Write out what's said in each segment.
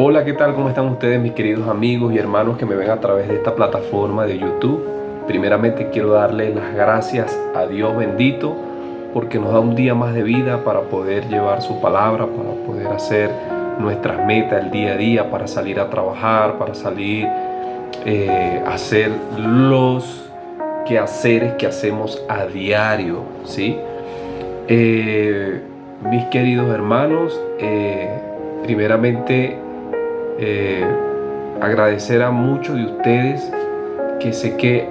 Hola, ¿qué tal? ¿Cómo están ustedes, mis queridos amigos y hermanos que me ven a través de esta plataforma de YouTube? Primeramente quiero darle las gracias a Dios bendito porque nos da un día más de vida para poder llevar su palabra, para poder hacer nuestras metas el día a día, para salir a trabajar, para salir a hacer los quehaceres que hacemos a diario, ¿sí? Mis queridos hermanos, primeramente eh, agradecer a muchos de ustedes que sé que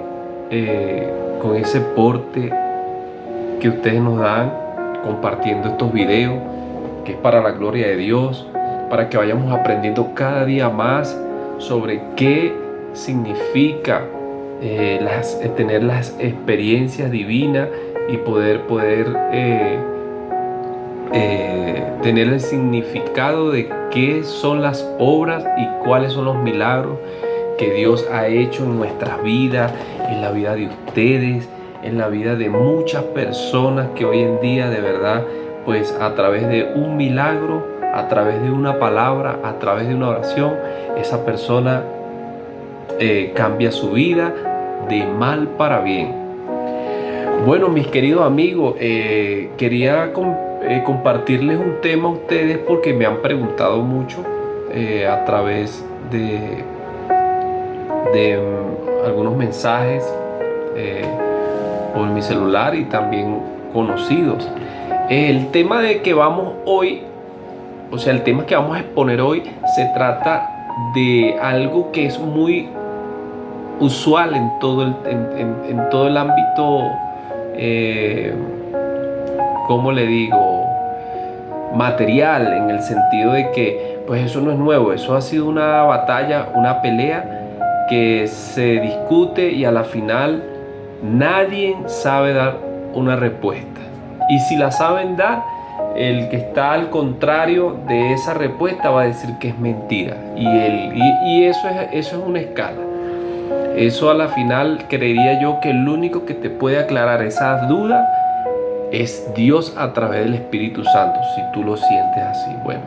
con ese porte que ustedes nos dan compartiendo estos videos, que es para la gloria de Dios, para que vayamos aprendiendo cada día más sobre qué significa tener las experiencias divinas y poder tener el significado de qué son las obras y cuáles son los milagros que Dios ha hecho en nuestras vidas, en la vida de ustedes, en la vida de muchas personas que hoy en día de verdad, pues a través de un milagro, a través de una palabra, a través de una oración, esa persona cambia su vida de mal para bien. Bueno, mis queridos amigos, quería compartirles un tema a ustedes porque me han preguntado mucho a través de algunos mensajes por mi celular y también conocidos. El tema de que vamos hoy, o sea, el tema que vamos a exponer hoy se trata de algo que es muy usual en todo el ámbito, eh, ¿cómo le digo? Material, en el sentido de que pues eso no es nuevo, eso ha sido una batalla, una pelea que se discute y a la final nadie sabe dar una respuesta. Y si la saben dar, el que está al contrario de esa respuesta va a decir que es mentira. Y eso es una escala. Eso a la final creería yo que el único que te puede aclarar esas dudas es Dios a través del Espíritu Santo, si tú lo sientes así. Bueno,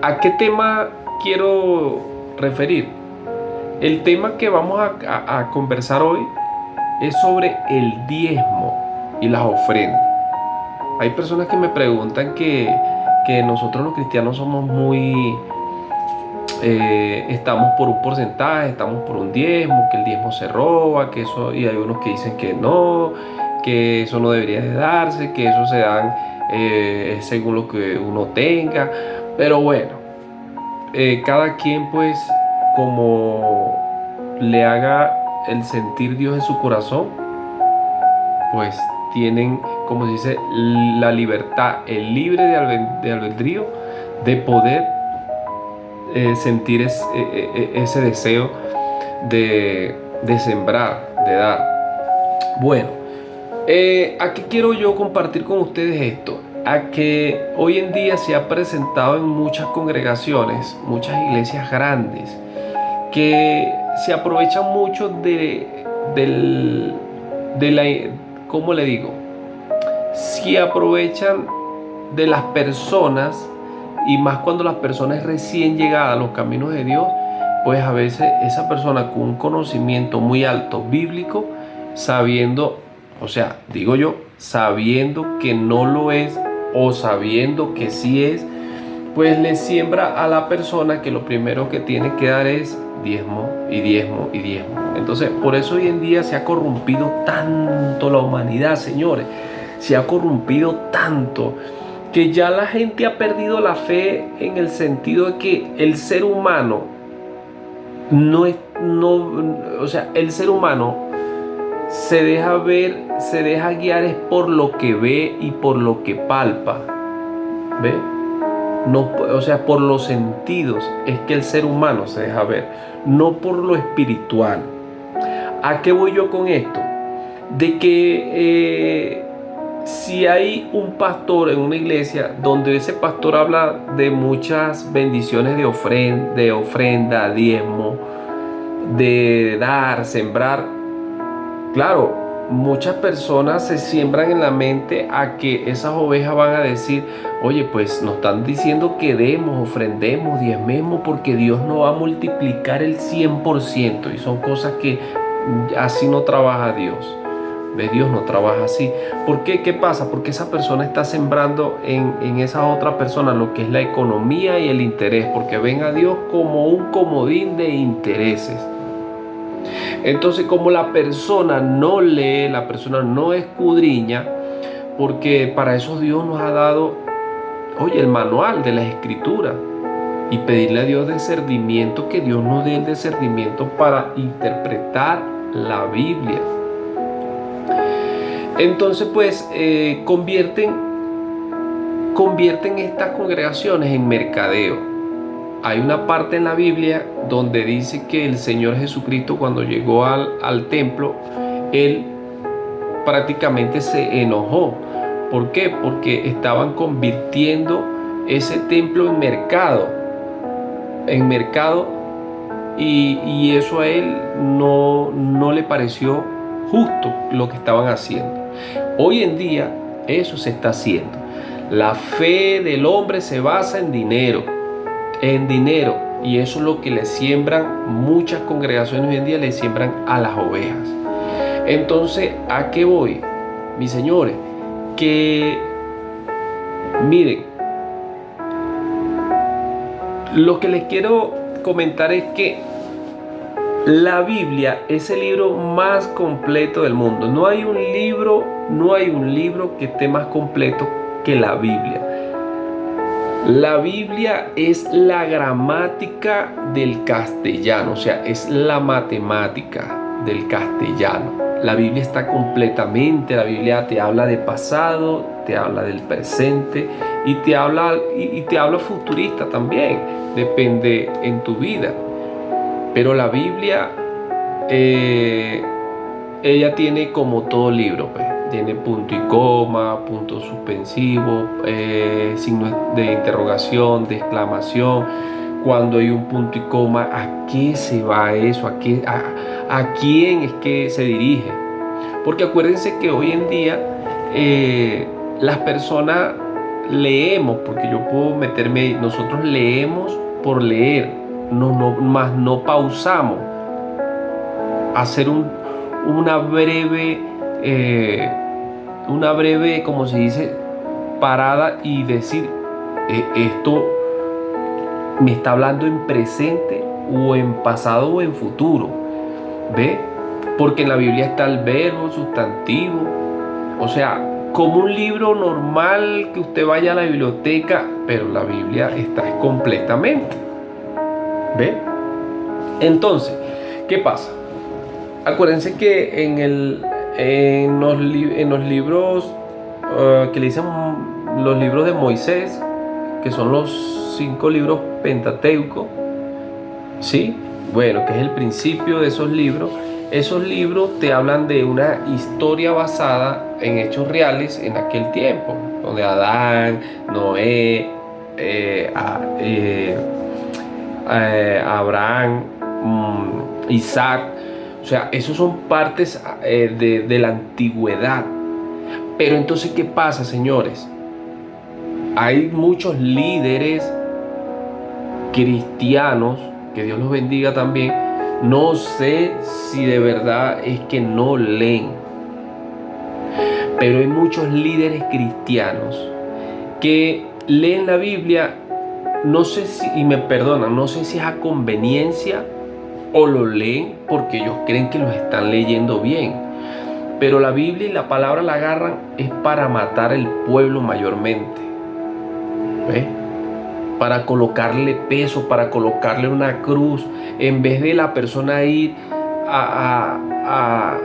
¿a qué tema quiero referir? El tema que vamos a conversar hoy es sobre el diezmo y las ofrendas. Hay personas que me preguntan que nosotros los cristianos somos muy... estamos por un porcentaje, estamos por un diezmo, que el diezmo se roba, que eso, y hay unos que dicen que eso no debería de darse, que eso se dan según lo que uno tenga. Pero bueno, cada quien pues como le haga el sentir Dios en su corazón, pues tienen, como se dice, la libertad, el libre de albedrío de poder sentir ese deseo de sembrar, de dar. Bueno, ¿a qué quiero yo compartir con ustedes esto? A que hoy en día se ha presentado en muchas congregaciones, muchas iglesias grandes, que se aprovechan mucho de la, ¿cómo le digo? Se aprovechan de las personas, y más cuando las personas recién llegadas a los caminos de Dios, pues a veces esa persona con un conocimiento muy alto bíblico, sabiendo, o sea, digo yo, sabiendo que no lo es o sabiendo que sí es, pues le siembra a la persona que lo primero que tiene que dar es diezmo y diezmo y diezmo. Entonces, por eso hoy en día se ha corrompido tanto la humanidad, señores. Se ha corrompido tanto que ya la gente ha perdido la fe en el sentido de que el ser humano o sea, el ser humano se deja ver, se deja guiar es por lo que ve y por lo que palpa, ¿ve? No, o sea, por los sentidos es que el ser humano se deja ver, no por lo espiritual. ¿A qué voy yo con esto? De que si hay un pastor en una iglesia donde ese pastor habla de muchas bendiciones de diezmo, de dar, sembrar, claro, muchas personas se siembran en la mente a que esas ovejas van a decir, oye, pues nos están diciendo que demos, ofrendemos, diezmemos, porque Dios no va a multiplicar el 100%. Y son cosas que así no trabaja Dios. ¿Ves? Dios no trabaja así. ¿Por qué? ¿Qué pasa? Porque esa persona está sembrando en esa otra persona lo que es la economía y el interés, porque ven a Dios como un comodín de intereses. Entonces, como la persona no lee, la persona no escudriña, porque para eso Dios nos ha dado, oye, el manual de las escrituras, y pedirle a Dios discernimiento, que Dios nos dé el discernimiento para interpretar la Biblia. Entonces, pues, convierten estas congregaciones en mercadeo. Hay una parte en la Biblia donde dice que el Señor Jesucristo, cuando llegó al templo, Él prácticamente se enojó. ¿Por qué? Porque estaban convirtiendo ese templo en mercado. Y eso a Él no le pareció justo lo que estaban haciendo. Hoy en día eso se está haciendo. La fe del hombre se basa en dinero, y eso es lo que le siembran muchas congregaciones hoy en día, le siembran a las ovejas. Entonces, ¿a qué voy, mis señores? Que miren, lo que les quiero comentar es que la Biblia es el libro más completo del mundo. No hay un libro que esté más completo que la Biblia. La Biblia es la gramática del castellano, o sea, es la matemática del castellano. La Biblia está completamente, la Biblia te habla de pasado, te habla del presente y te habla futurista también, depende en tu vida. Pero la Biblia, ella tiene como todo libro, pues. Tiene punto y coma, punto suspensivo, signos de interrogación, de exclamación. Cuando hay un punto y coma, ¿a qué se va eso? ¿A quién es que se dirige? Porque acuérdense que hoy en día las personas leemos, porque yo puedo meterme ahí, nosotros leemos por leer, más no pausamos. Hacer una breve, como se dice, parada y decir, esto me está hablando en presente o en pasado o en futuro. ¿Ve? Porque en la Biblia está el verbo, sustantivo. O sea, como un libro normal que usted vaya a la biblioteca, pero la Biblia está completamente. ¿Ve? Entonces, ¿qué pasa? Acuérdense que en los libros que le dicen los libros de Moisés, que son los 5 libros pentateucos, ¿sí? Bueno, que es el principio de esos libros te hablan de una historia basada en hechos reales en aquel tiempo, donde Adán, Noé, Abraham, Isaac, o sea, esos son partes de la antigüedad. Pero entonces, ¿qué pasa, señores? Hay muchos líderes cristianos, que Dios los bendiga también. No sé si de verdad es que no leen, pero hay muchos líderes cristianos que leen la Biblia, no sé si, y me perdonan, no sé si es a conveniencia o lo leen porque ellos creen que los están leyendo bien. Pero la Biblia y la palabra la agarran es para matar el pueblo mayormente. ¿Ves? Para colocarle peso, para colocarle una cruz, en vez de la persona ir a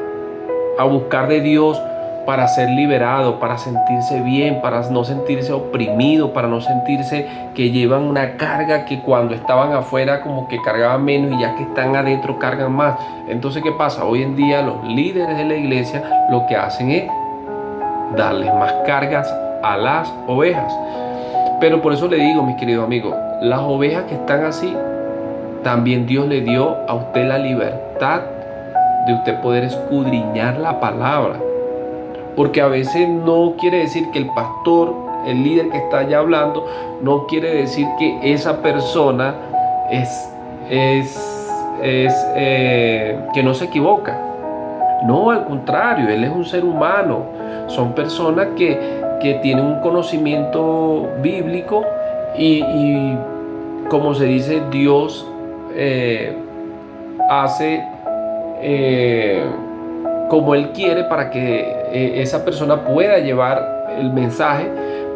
buscar de Dios para ser liberado, para sentirse bien, para no sentirse oprimido, para no sentirse que llevan una carga que cuando estaban afuera como que cargaban menos y ya que están adentro cargan más. Entonces, ¿qué pasa? Hoy en día los líderes de la iglesia lo que hacen es darles más cargas a las ovejas. Pero por eso le digo, mis queridos amigos, las ovejas que están así, también Dios le dio a usted la libertad de usted poder escudriñar la palabra. Porque a veces no quiere decir que el pastor, el líder que está allá hablando, no quiere decir que esa persona que no se equivoca. No, al contrario, él es un ser humano. Son personas que tienen un conocimiento bíblico y como se dice, Dios hace como Él quiere para que esa persona pueda llevar el mensaje,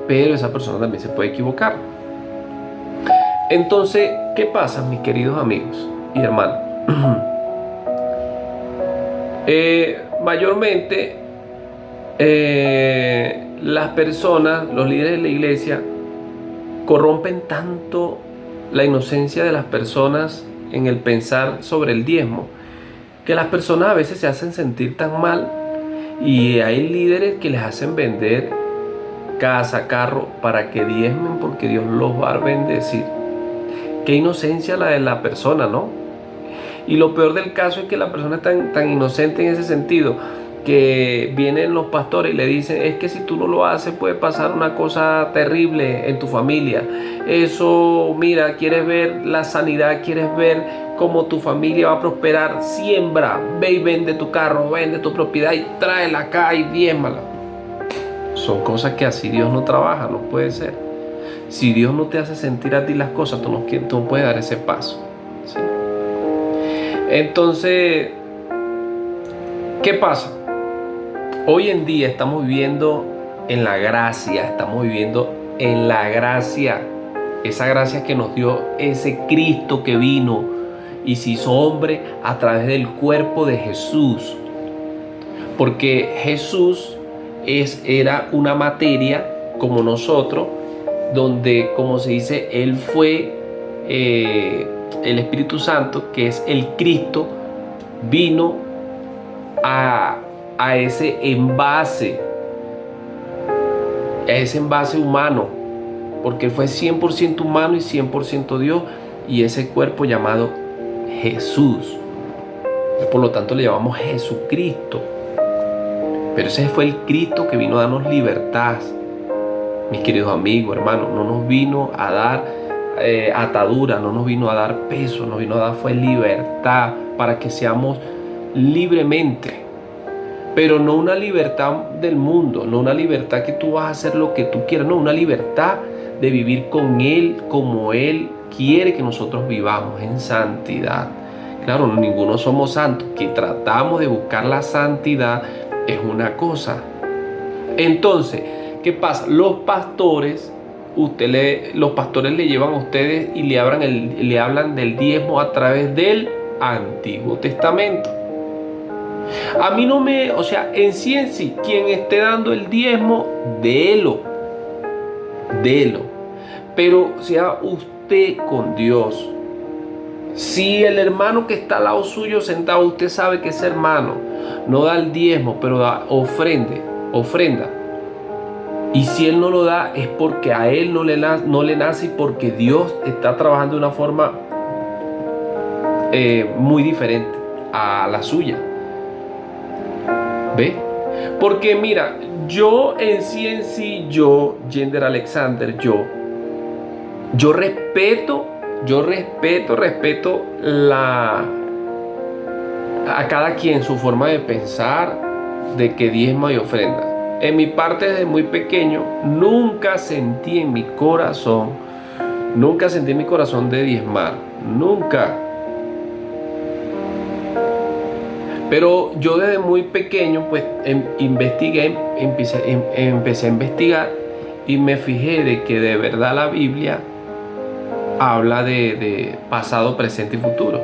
pero esa persona también se puede equivocar. Entonces, ¿qué pasa, mis queridos amigos y hermanos? Mayormente las personas, los líderes de la iglesia, corrompen tanto la inocencia de las personas en el pensar sobre el diezmo, que las personas a veces se hacen sentir tan mal, y hay líderes que les hacen vender casa, carro, para que diezmen porque Dios los va a bendecir. Qué inocencia la de la persona, ¿no? Y lo peor del caso es que la persona es tan inocente en ese sentido, que vienen los pastores y le dicen: es que si tú no lo haces puede pasar una cosa terrible en tu familia. Eso, mira, quieres ver la sanidad, quieres ver cómo tu familia va a prosperar, siembra, ve y vende tu carro, vende tu propiedad y tráela acá y diezmala. Son cosas que así Dios no trabaja, no puede ser. Si Dios no te hace sentir a ti las cosas, tú no puedes dar ese paso, ¿sí? Entonces, ¿qué pasa? Hoy en día estamos viviendo en la gracia, esa gracia que nos dio ese Cristo que vino y se hizo hombre a través del cuerpo de Jesús. Porque Jesús era una materia como nosotros, donde, como se dice, Él fue el Espíritu Santo, que es el Cristo, vino a ese envase humano, porque Él fue 100% humano y 100% Dios, y ese cuerpo llamado Jesús, por lo tanto le llamamos Jesucristo. Pero ese fue el Cristo que vino a darnos libertad, mis queridos amigos, hermanos. No nos vino a dar atadura, no nos vino a dar peso, nos vino a dar fue libertad, para que seamos libremente. Pero no una libertad del mundo, no una libertad que tú vas a hacer lo que tú quieras, no, una libertad de vivir con Él como Él quiere que nosotros vivamos, en santidad. Claro, ninguno somos santos, que tratamos de buscar la santidad es una cosa. Entonces, ¿qué pasa? Los pastores le llevan a ustedes y le hablan del diezmo a través del Antiguo Testamento. A mí no me, o sea, en sí, quien esté dando el diezmo, délo. Pero sea usted con Dios. Si el hermano que está al lado suyo sentado, usted sabe que ese hermano no da el diezmo, pero da ofrenda. Y si él no lo da, es porque a él no le nace, y porque Dios está trabajando de una forma muy diferente a la suya. ¿Ve? Porque mira, yo en sí, Gender Alexander, yo respeto a cada quien su forma de pensar, de que diezma y ofrenda. En mi parte, desde muy pequeño, nunca sentí en mi corazón de diezmar, nunca. Pero yo desde muy pequeño pues empecé a investigar, y me fijé de que de verdad la Biblia habla de pasado, presente y futuro.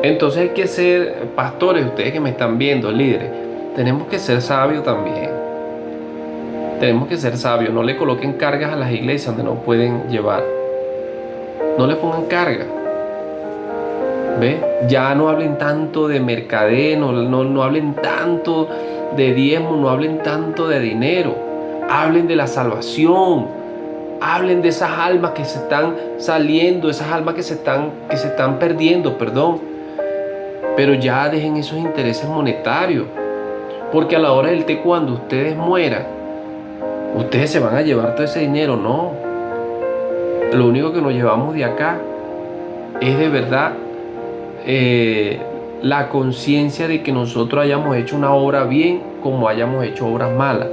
Entonces hay que ser pastores, ustedes que me están viendo, líderes, tenemos que ser sabios también. Tenemos que ser sabios. No le coloquen cargas a las iglesias donde no pueden llevar. No le pongan carga. ¿Ve? Ya no hablen tanto de mercadeo, no hablen tanto de diezmo, no hablen tanto de dinero. Hablen de la salvación. Hablen de esas almas que se están saliendo, esas almas que se están perdiendo, perdón. pero ya dejen esos intereses monetarios, porque a la hora del té, cuando ustedes mueran, ustedes se van a llevar todo ese dinero. No, lo único que nos llevamos de acá es de verdad la conciencia de que nosotros hayamos hecho una obra bien como hayamos hecho obras malas.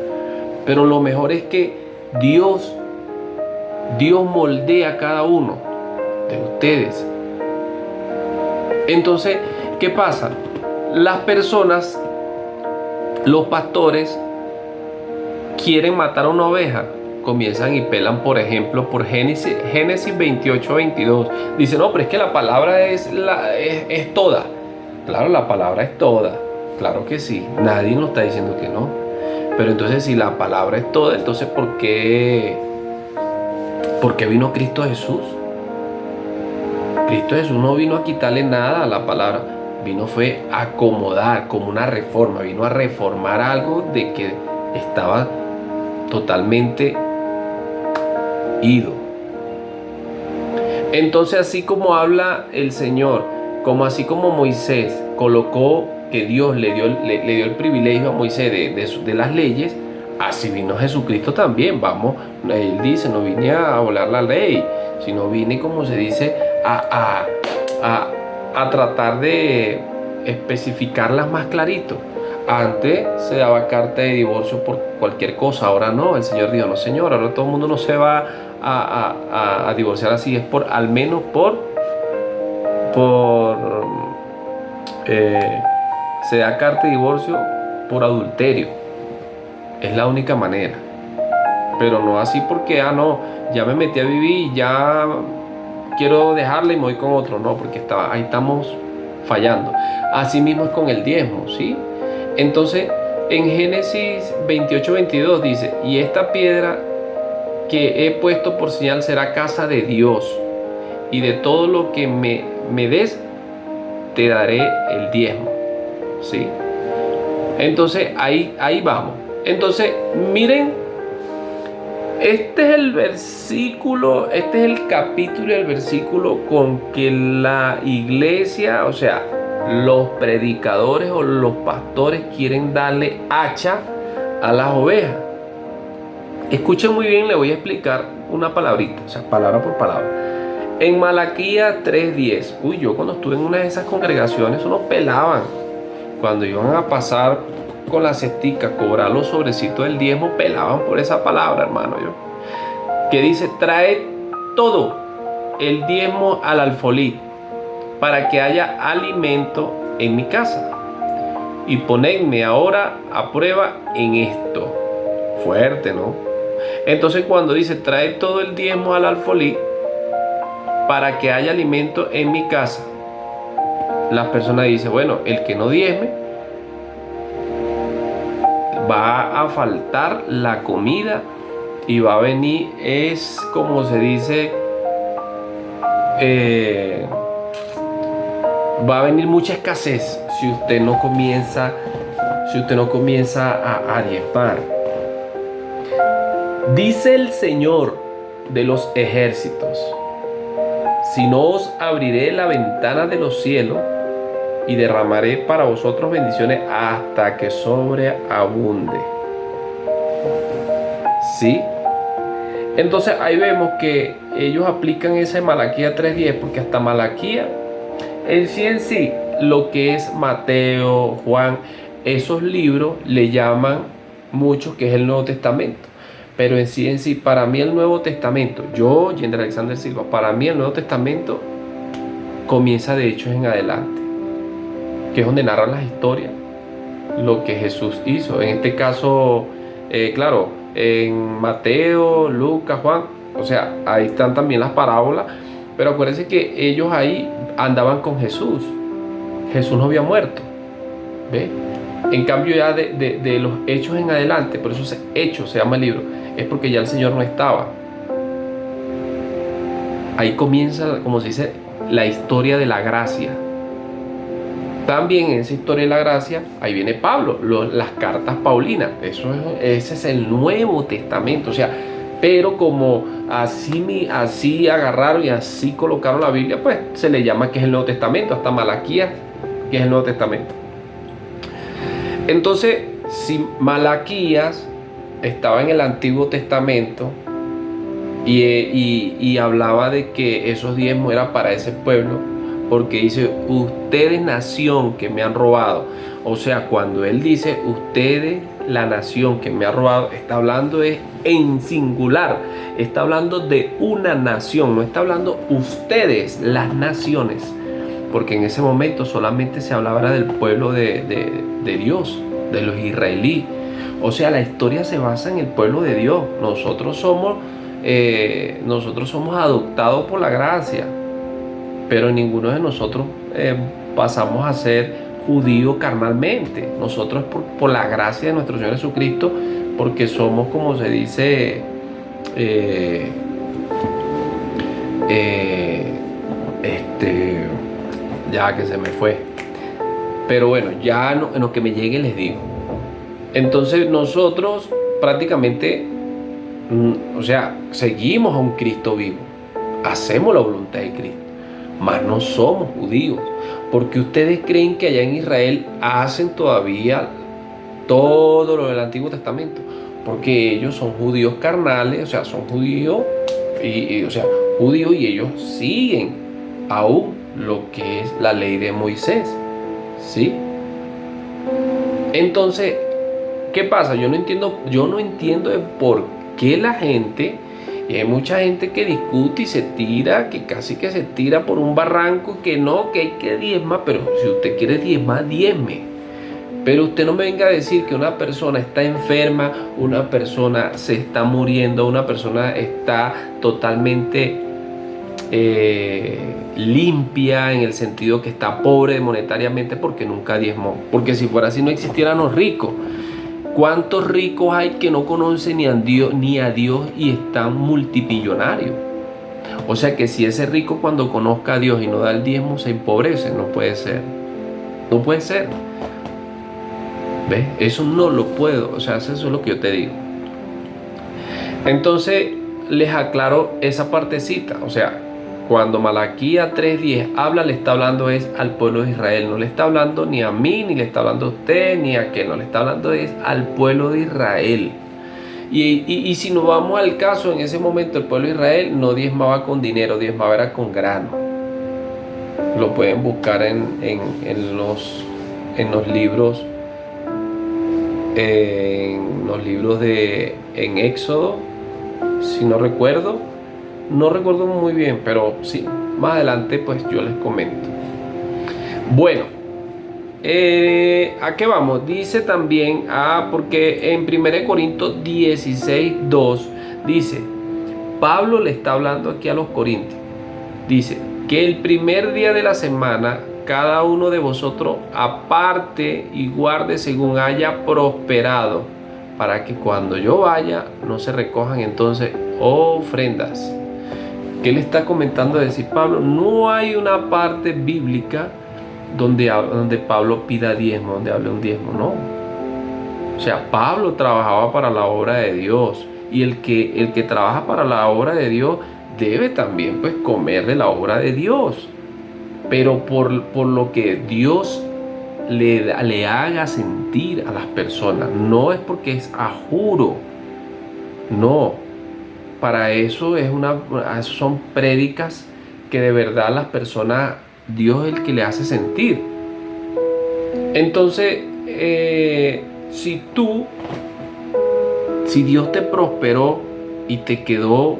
Pero lo mejor es que Dios moldea a cada uno de ustedes. Entonces, ¿qué pasa? Las personas, los pastores, quieren matar a una oveja. Comienzan y pelan, por ejemplo, por Génesis 28:22. Dice, no, pero es que la palabra es toda. Claro, la palabra es toda. Claro que sí. Nadie nos está diciendo que no. Pero entonces, si la palabra es toda, entonces ¿por qué vino Cristo Jesús? Cristo Jesús no vino a quitarle nada a la palabra. Fue a acomodar, como una reforma. Vino a reformar algo de que estaba totalmente ido. Entonces, así como habla el Señor, así como Moisés colocó, que Dios le dio el privilegio a Moisés de las leyes, así vino Jesucristo también. Él dice, no vine a volar la ley, sino vine, como se dice, a tratar de especificarlas más clarito. Antes se daba carta de divorcio por cualquier cosa, ahora no. El Señor dijo, no señor, ahora todo el mundo no se va a divorciar así, es al menos se da carta de divorcio por adulterio. Es la única manera. Pero no así porque, no, ya me metí a vivir y ya quiero dejarla y me voy con otro. No, porque ahí estamos fallando. Así mismo es con el diezmo, ¿sí? Entonces, en Génesis 28:22 dice, y esta piedra que he puesto por señal será casa de Dios, y de todo lo que me des, te daré el diezmo, ¿sí? Entonces, ahí vamos. Entonces, miren, este es el versículo, este es el capítulo y el versículo con que la iglesia, o sea, los predicadores o los pastores quieren darle hacha a las ovejas. Escuchen muy bien, le voy a explicar una palabrita, o sea, palabra por palabra. En Malaquías 3:10, yo cuando estuve en una de esas congregaciones, unos pelaban. Cuando iban a pasar con la cestica, cobrar los sobrecitos del diezmo, pelaban por esa palabra, hermano. Que dice, trae todo el diezmo al alfolí, para que haya alimento en mi casa, y ponedme ahora a prueba en esto. Fuerte, ¿no? Entonces, cuando dice trae todo el diezmo al alfolí para que haya alimento en mi casa, las personas dicen, bueno, el que no diezme, va a faltar la comida y va a venir, es como se dice, va a venir mucha escasez si usted no comienza a diezmar. Dice el Señor de los ejércitos, si no os abriré la ventana de los cielos y derramaré para vosotros bendiciones hasta que sobreabunde. ¿Sí? Entonces ahí vemos que ellos aplican ese Malaquías 3:10, porque hasta Malaquías en sí, lo que es Mateo, Juan, esos libros le llaman muchos que es el Nuevo Testamento. Pero en sí, para mí el Nuevo Testamento, yo, Yender Alexander Silva, para mí el Nuevo Testamento comienza de Hechos en adelante, que es donde narran las historias, lo que Jesús hizo. En este caso, claro, en Mateo, Lucas, Juan, o sea, ahí están también las parábolas, pero acuérdense que ellos ahí andaban con Jesús. Jesús no había muerto, ¿ve? En cambio ya de los Hechos en adelante, por eso Hechos se llama el libro, es porque ya el Señor no estaba. Ahí comienza, como se dice, la historia de la gracia. También en esa historia de la gracia, ahí viene Pablo, las cartas paulinas. Ese es el Nuevo Testamento. O sea, pero como así agarraron y así colocaron la Biblia, pues se le llama que es el Nuevo Testamento. Hasta Malaquías que es el Nuevo Testamento. Entonces, si Malaquías estaba en el Antiguo Testamento y hablaba de que esos diezmos eran para ese pueblo, porque dice, ustedes nación que me han robado. O sea, cuando él dice, ustedes la nación que me ha robado, está hablando en singular, está hablando de una nación, no está hablando ustedes, las naciones, porque en ese momento solamente se hablaba del pueblo de Dios, de los israelíes. O sea, la historia se basa en el pueblo de Dios. Nosotros somos adoptados por la gracia, pero ninguno de nosotros pasamos a ser judíos carnalmente. Nosotros por la gracia de nuestro Señor Jesucristo, porque somos, como se dice, ya que se me fue, pero bueno, ya en lo que me llegue les digo. Entonces nosotros prácticamente, o sea, seguimos a un Cristo vivo, hacemos la voluntad de Cristo, mas no somos judíos. Porque ustedes creen que allá en Israel hacen todavía todo lo del Antiguo Testamento, porque ellos son judíos carnales, o sea, son judíos judíos, y ellos siguen aún lo que es la ley de Moisés, ¿sí? Entonces, ¿qué pasa? Yo no entiendo de por qué la gente, y hay mucha gente que discute y se tira, que casi que se tira por un barranco, que no, que hay que diezmar. Pero si usted quiere diezmar, diezme. Pero usted no me venga a decir que una persona está enferma, una persona se está muriendo, una persona está totalmente limpia, en el sentido que está pobre monetariamente porque nunca diezmó. Porque si fuera así no existieran los ricos. ¿Cuántos ricos hay que no conocen ni a Dios y están multimillonarios? O sea que si ese rico, cuando conozca a Dios y no da el diezmo, se empobrece. No puede ser. No puede ser. ¿Ves? Eso no lo puedo. O sea, eso es lo que yo te digo. Entonces les aclaro esa partecita. O sea, cuando Malaquías 3:10 habla, le está hablando al pueblo de Israel. No le está hablando ni a mí, ni le está hablando a usted, ni a qué. No le está hablando al pueblo de Israel. Y si nos vamos al caso, en ese momento el pueblo de Israel no diezmaba con dinero, diezmaba era con grano. Lo pueden buscar en los libros, en Éxodo, si no recuerdo. No recuerdo muy bien, pero sí, más adelante pues yo les comento. Bueno, ¿a qué vamos? Dice también, porque en 1 Corintios 16:2 dice, Pablo le está hablando aquí a los corintios, dice que el primer día de la semana cada uno de vosotros aparte y guarde según haya prosperado, para que cuando yo vaya no se recojan entonces ofrendas. ¿Qué le está comentando decir Pablo? No hay una parte bíblica donde Pablo pida diezmo, donde hable un diezmo, no. O sea, Pablo trabajaba para la obra de Dios, y el que trabaja para la obra de Dios debe también pues comer de la obra de Dios, pero por lo que Dios le haga sentir a las personas, no es porque es a juro, no. Para eso son prédicas que de verdad las personas, Dios es el que le hace sentir. Entonces, si Dios te prosperó y te quedó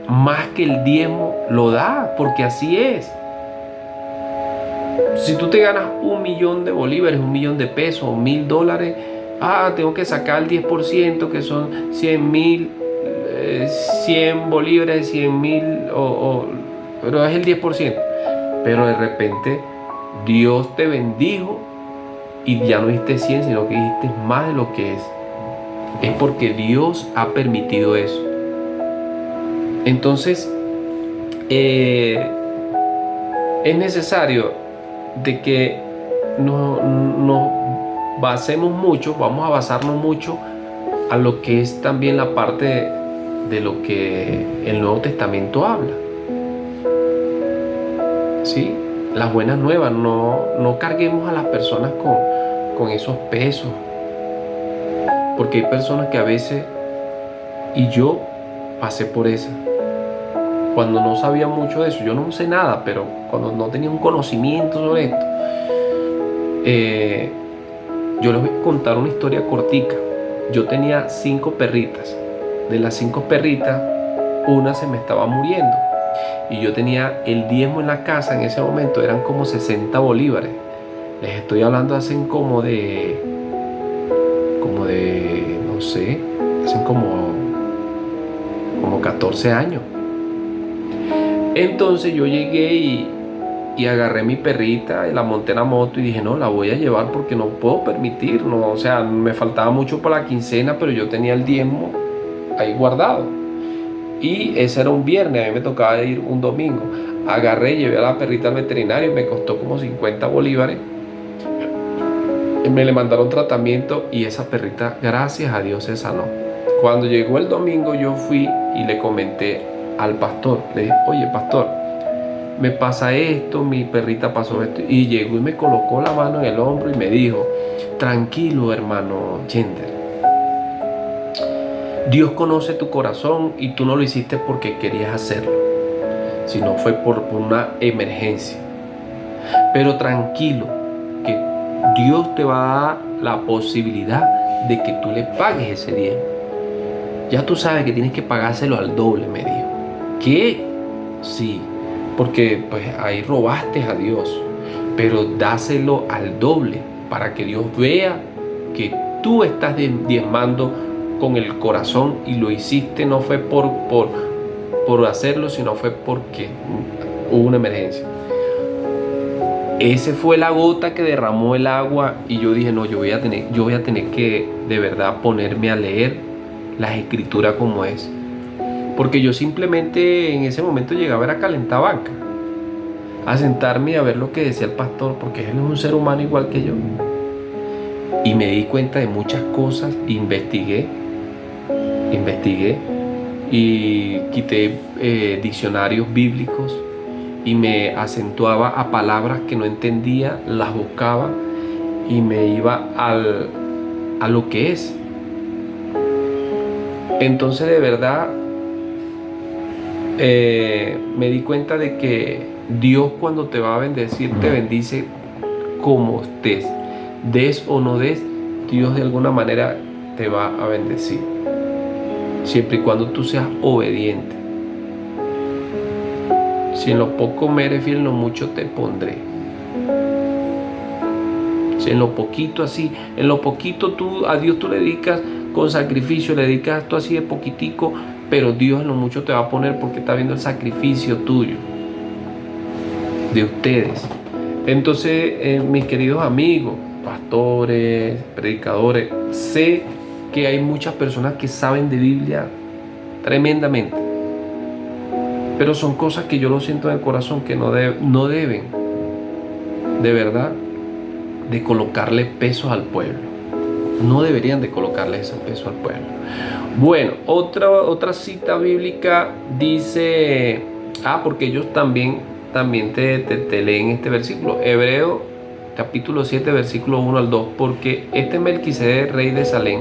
más que el diezmo, lo da, porque así es. Si tú te ganas 1.000.000 de bolívares, 1.000.000 de pesos, $1.000, tengo que sacar el 10%, que son 100.000. 100 bolívares, 100.000, pero es el 10%. Pero de repente Dios te bendijo y ya no diste 100, sino que diste más de lo que es. Es porque Dios ha permitido eso. Entonces es necesario de que nos basemos mucho, vamos a basarnos mucho a lo que es también la parte de lo que el Nuevo Testamento habla, ¿sí? las buenas nuevas. No carguemos a las personas con esos pesos, porque hay personas que a veces, y yo pasé por eso, cuando no sabía mucho de eso, yo no sé nada, pero cuando no tenía un conocimiento sobre esto, yo les voy a contar una historia cortica. Yo tenía 5 perritas. De las 5 perritas, una se me estaba muriendo. Y yo tenía el diezmo en la casa en ese momento, eran como 60 bolívares. Les estoy hablando hace como de, no sé, hacen como 14 años. Entonces yo llegué y agarré mi perrita y la monté en la moto y dije, no, la voy a llevar porque no puedo permitir, no, o sea, me faltaba mucho para la quincena, pero yo tenía el diezmo ahí guardado. Y ese era un viernes, a mí me tocaba ir un domingo. Agarré, llevé a la perrita al veterinario, me costó como 50 bolívares. Me le mandaron tratamiento y esa perrita, gracias a Dios, se sanó. Cuando llegó el domingo, yo fui y le comenté al pastor. Le dije, oye, pastor, me pasa esto, mi perrita pasó esto. Y llegó y me colocó la mano en el hombro y me dijo, tranquilo, hermano Gender. Dios conoce tu corazón y tú no lo hiciste porque querías hacerlo, sino fue por una emergencia. Pero tranquilo, que Dios te va a dar la posibilidad de que tú le pagues ese diezmo. Ya tú sabes que tienes que pagárselo al doble, me dijo. ¿Qué? Sí, porque pues ahí robaste a Dios, pero dáselo al doble para que Dios vea que tú estás diezmando con el corazón y lo hiciste, no fue por hacerlo, sino fue porque hubo una emergencia. Ese fue la gota que derramó el agua y yo dije, no, yo voy a tener que de verdad ponerme a leer las escrituras como es. Porque yo simplemente en ese momento llegaba a calentar banca, a sentarme y a ver lo que decía el pastor, porque él es un ser humano igual que yo. Y me di cuenta de muchas cosas, investigué y quité diccionarios bíblicos y me acentuaba a palabras que no entendía, las buscaba y me iba a lo que es. Entonces de verdad me di cuenta de que Dios, cuando te va a bendecir, te bendice como estés, des o no des, Dios de alguna manera te va a bendecir, siempre y cuando tú seas obediente. Si en lo poco me eres fiel, en lo mucho te pondré. Si en lo poquito así, en lo poquito a Dios tú le dedicas con sacrificio, le dedicas tú así de poquitico, pero Dios en lo mucho te va a poner porque está viendo el sacrificio tuyo, de ustedes. Entonces, mis queridos amigos, pastores, predicadores, sé que hay muchas personas que saben de Biblia tremendamente, pero son cosas que yo lo siento en el corazón que no deben, de verdad, de colocarle pesos al pueblo. No deberían de colocarle ese peso al pueblo. Bueno, otra cita bíblica dice, porque ellos también te leen este versículo, Hebreo capítulo 7, versículo 1 al 2, porque este Melquisedec, rey de Salem,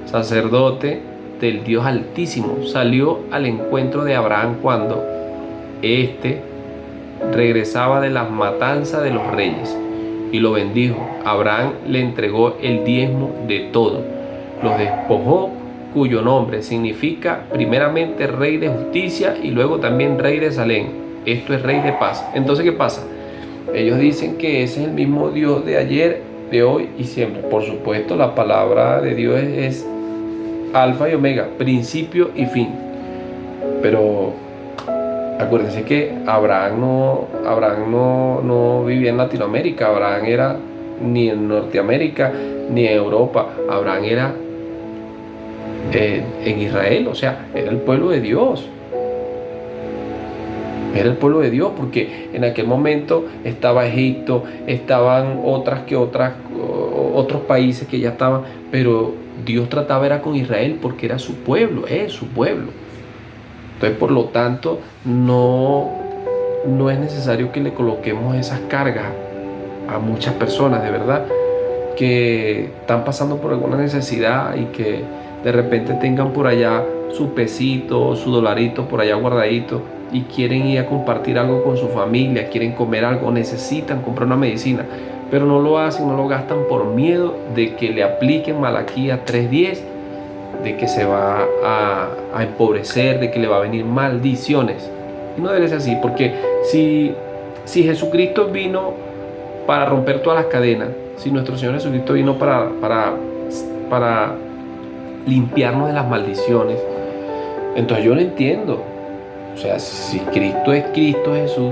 sacerdote del Dios Altísimo, salió al encuentro de Abraham cuando éste regresaba de las matanzas de los reyes y lo bendijo. Abraham le entregó el diezmo de todo, los despojó, cuyo nombre significa primeramente rey de justicia y luego también rey de Salem, esto es rey de paz. Entonces, ¿qué pasa? Ellos dicen que ese es el mismo Dios de ayer, de hoy y siempre. Por supuesto, la palabra de Dios es alfa y omega, principio y fin. Pero acuérdense que Abraham no vivía en Latinoamérica. Abraham era ni en Norteamérica ni en Europa. Abraham era en Israel, o sea, era el pueblo de Dios. Era el pueblo de Dios, porque en aquel momento estaba Egipto, estaban otros países que ya estaban, pero Dios trataba era con Israel porque era su pueblo, es su pueblo. Entonces, por lo tanto, no no es necesario que le coloquemos esas cargas a muchas personas, de verdad, que están pasando por alguna necesidad y que de repente tengan por allá su pesito, su dolarito por allá guardadito y quieren ir a compartir algo con su familia, quieren comer algo, necesitan comprar una medicina, pero no lo hacen, no lo gastan por miedo de que le apliquen Malaquías 3:10, de que se va a empobrecer, de que le va a venir maldiciones. Y no debe ser así, porque si Jesucristo vino para romper todas las cadenas, si nuestro Señor Jesucristo vino para limpiarnos de las maldiciones, entonces yo lo entiendo. O sea, si Cristo es Cristo Jesús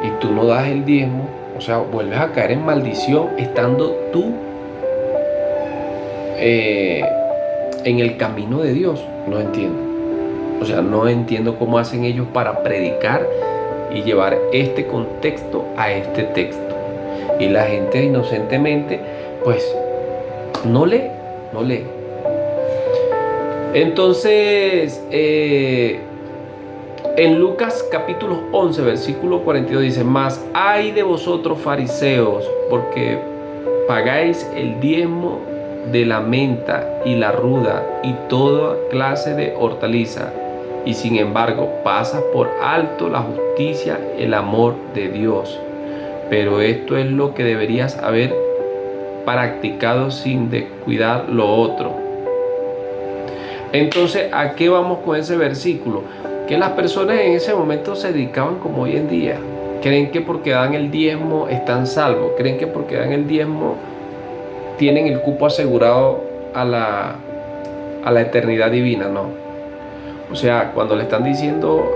y tú no das el diezmo, o sea, vuelves a caer en maldición estando tú en el camino de Dios. No entiendo. O sea, no entiendo cómo hacen ellos para predicar y llevar este contexto a este texto. Y la gente inocentemente, pues, no lee. Entonces, en Lucas capítulo 11, versículo 42 dice: mas ay de vosotros fariseos, porque pagáis el diezmo de la menta y la ruda y toda clase de hortaliza, y sin embargo pasas por alto la justicia, el amor de Dios. Pero esto es lo que deberías haber practicado sin descuidar lo otro. Entonces, ¿a qué vamos con ese versículo? Que las personas en ese momento se dedicaban como hoy en día. Creen que porque dan el diezmo están salvos. Creen que porque dan el diezmo tienen el cupo asegurado a la eternidad divina. No. O sea, cuando le está diciendo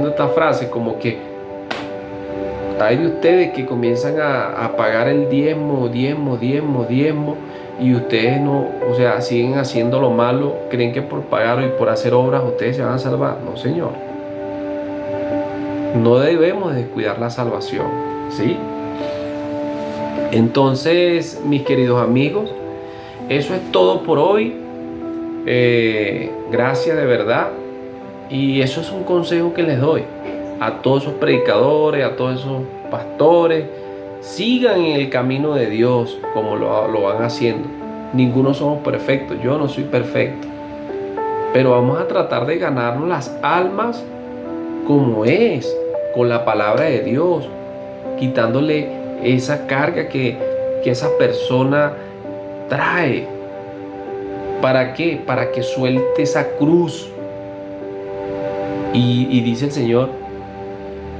esta frase, como que hay de ustedes que comienzan a pagar el diezmo, y ustedes no, o sea, siguen haciendo lo malo, creen que por pagar y por hacer obras ustedes se van a salvar. No, señor. No debemos descuidar la salvación, ¿sí? Entonces, mis queridos amigos, eso es todo por hoy. Gracias de verdad. Y eso es un consejo que les doy a todos esos predicadores, a todos esos pastores. Sigan en el camino de Dios como lo van haciendo. Ninguno somos perfectos, yo no soy perfecto. Pero vamos a tratar de ganarnos las almas como es, con la palabra de Dios, quitándole esa carga que esa persona trae. ¿Para qué? Para que suelte esa cruz. Y dice el Señor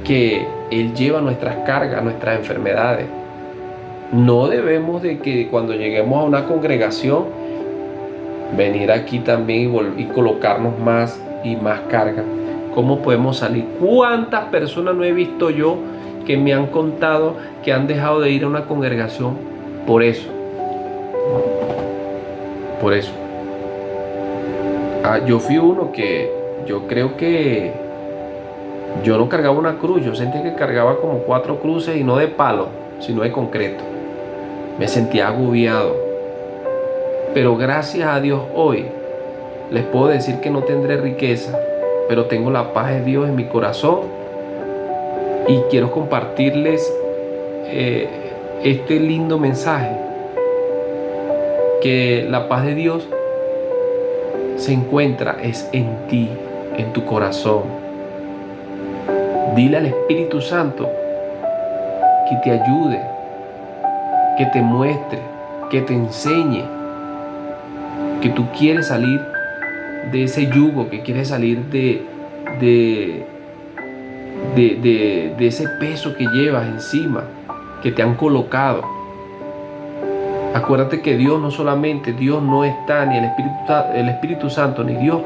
que Él lleva nuestras cargas, nuestras enfermedades. No debemos de que cuando lleguemos a una congregación venir aquí también y colocarnos más y más carga. ¿Cómo podemos salir? ¿Cuántas personas no he visto yo que me han contado que han dejado de ir a una congregación por eso? Por eso. Yo fui uno que yo creo que yo no cargaba una cruz, yo sentía que cargaba como 4 cruces, y no de palo, sino de concreto. Me sentía agobiado. Pero gracias a Dios hoy les puedo decir que no tendré riqueza, pero tengo la paz de Dios en mi corazón, y quiero compartirles este lindo mensaje, que la paz de Dios se encuentra es en ti, en tu corazón. Dile al Espíritu Santo que te ayude, que te muestre, que te enseñe que tú quieres salir de ese yugo, que quieres salir de ese peso que llevas encima, que te han colocado. Acuérdate que Dios no está, ni el Espíritu Santo, ni Dios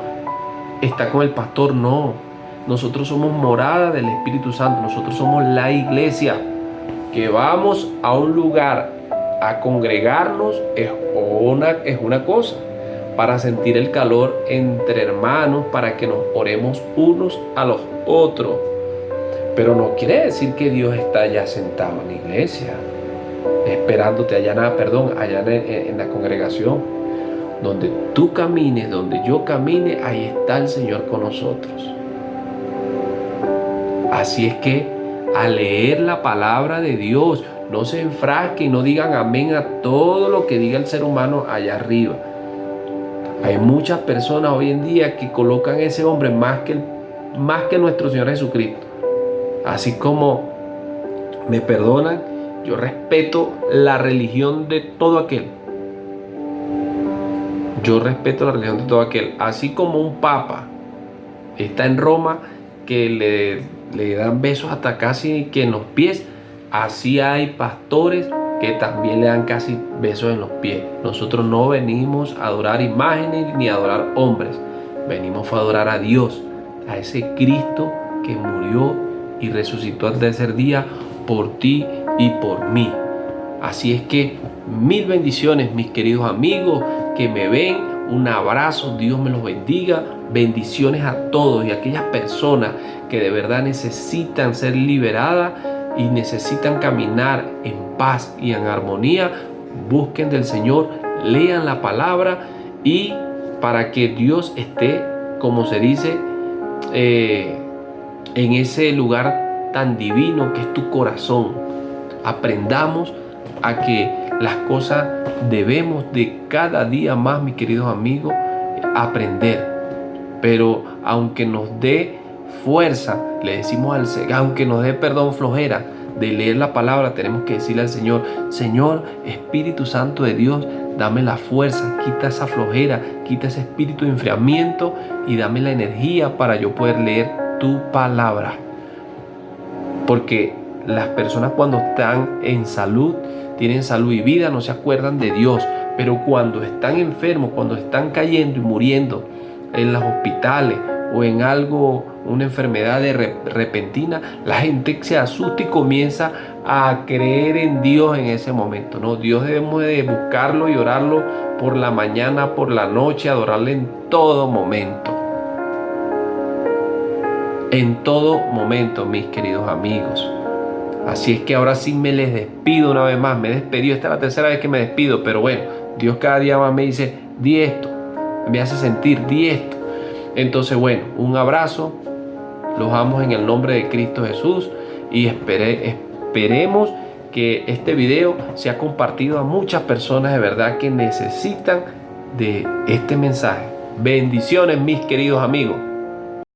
está con el pastor, no. Nosotros somos morada del Espíritu Santo, nosotros somos la iglesia, que vamos a un lugar a congregarnos, es una cosa, para sentir el calor entre hermanos, para que nos oremos unos a los otros. Pero no quiere decir que Dios está ya sentado en la iglesia, esperándote allá en la congregación. Donde tú camines, donde yo camine, ahí está el Señor con nosotros. Así es que a leer la palabra de Dios, no se enfrasquen y no digan amén a todo lo que diga el ser humano allá arriba. Hay muchas personas hoy en día que colocan a ese hombre más que nuestro Señor Jesucristo. Así como me perdonan, yo respeto la religión de todo aquel. Yo respeto la religión de todo aquel. Así como un papa está en Roma que le dan besos hasta casi que en los pies, así hay pastores que también le dan casi besos en los pies. Nosotros no venimos a adorar imágenes ni a adorar hombres. Venimos a adorar a Dios, a ese Cristo que murió y resucitó al tercer día por ti y por mí. Así es que mil bendiciones, mis queridos amigos que me ven. Un abrazo, Dios me los bendiga. Bendiciones a todos y a aquellas personas que de verdad necesitan ser liberadas y necesitan caminar en paz y en armonía. Busquen del Señor, lean la palabra y para que Dios esté, como se dice, en ese lugar tan divino que es tu corazón. Aprendamos a que las cosas debemos de cada día más, mis queridos amigos, aprender. Pero aunque nos dé fuerza, le decimos al Señor, aunque nos dé flojera de leer la palabra, tenemos que decirle al Señor: Señor, Espíritu Santo de Dios, dame la fuerza, quita esa flojera, quita ese espíritu de enfriamiento y dame la energía para yo poder leer tu palabra. Porque las personas cuando están en salud, tienen salud y vida, no se acuerdan de Dios. Pero cuando están enfermos, cuando están cayendo y muriendo en los hospitales o en algo, una enfermedad repentina, la gente se asusta y comienza a creer en Dios en ese momento. No, Dios debemos de buscarlo y orarlo por la mañana, por la noche, adorarle en todo momento. En todo momento, mis queridos amigos. Así es que ahora sí me les despido una vez más. Me he despedido, esta es la tercera vez que me despido, pero bueno, Dios cada día más me dice: di esto, me hace sentir, di esto. Entonces bueno, un abrazo, los amo en el nombre de Cristo Jesús y esperemos que este video sea compartido a muchas personas de verdad que necesitan de este mensaje. Bendiciones, mis queridos amigos.